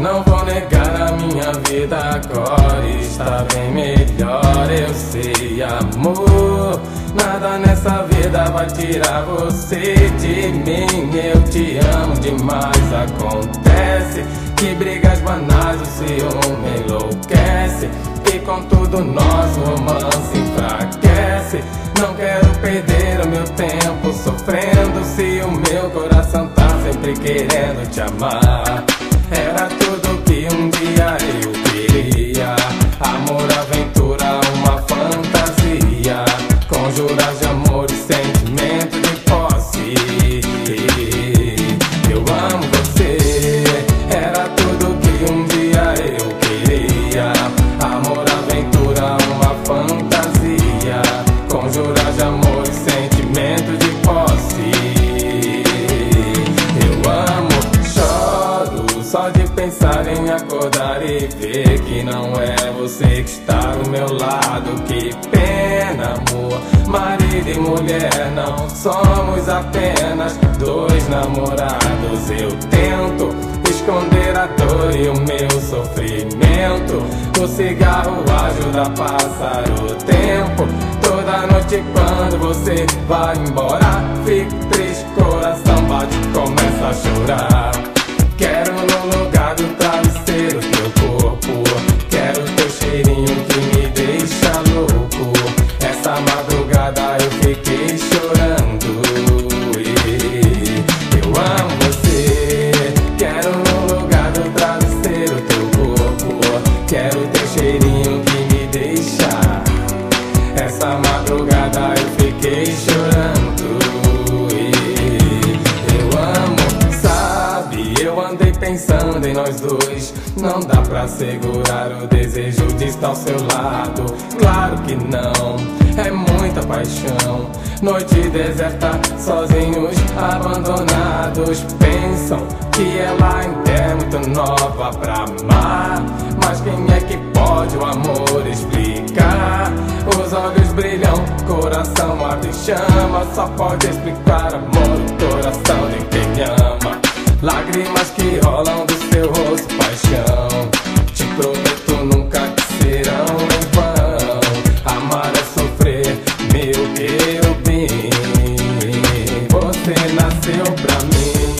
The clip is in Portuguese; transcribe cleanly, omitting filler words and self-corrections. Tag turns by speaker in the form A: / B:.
A: não vou negar, a minha vida agora está bem melhor. Eu sei, amor, nada nessa vida vai tirar você de mim. Eu te amo demais, acontece que brigas banais o ciúme enlouquece, e contudo nosso romance enfraquece. Não quero perder o meu tempo sofrendo, se o meu coração tá sempre querendo te amar. Era tudo que um dia eu queria, amor, aventura, uma fantasia, conjurar de amor e sentimento de posse. Eu amo você, era tudo que um dia eu queria, amor, aventura, uma fantasia, conjurar de amor e sentimento de posse. Eu amo, choro só de pensar em acordar e ver que não é você que está do meu lado. Que pena, amor, marido e mulher não somos apenas dois namorados. Eu tento esconder a dor e o meu sofrimento, o cigarro ajuda a passar o tempo. Toda noite quando você vai embora, fico triste, coração bate, começa a chorar. Quero no lugar do travesseiro teu corpo, quero teu cheirinho que me deixa louco. Essa madrugada eu fiquei chorando. Eu amo você, quero no lugar do travesseiro teu corpo, quero teu cheirinho que me deixa. Essa madrugada eu fiquei chorando. Eu andei pensando em nós dois, não dá pra segurar o desejo de estar ao seu lado. Claro que não, é muita paixão. Noite deserta, sozinhos, abandonados. Pensam que ela ainda é muito nova pra amar, mas quem é que pode o amor explicar? Os olhos brilham, coração arde em chama, só pode explicar, amor, o coração de quem ama. Lágrimas que rolam do seu rosto, paixão. Te prometo nunca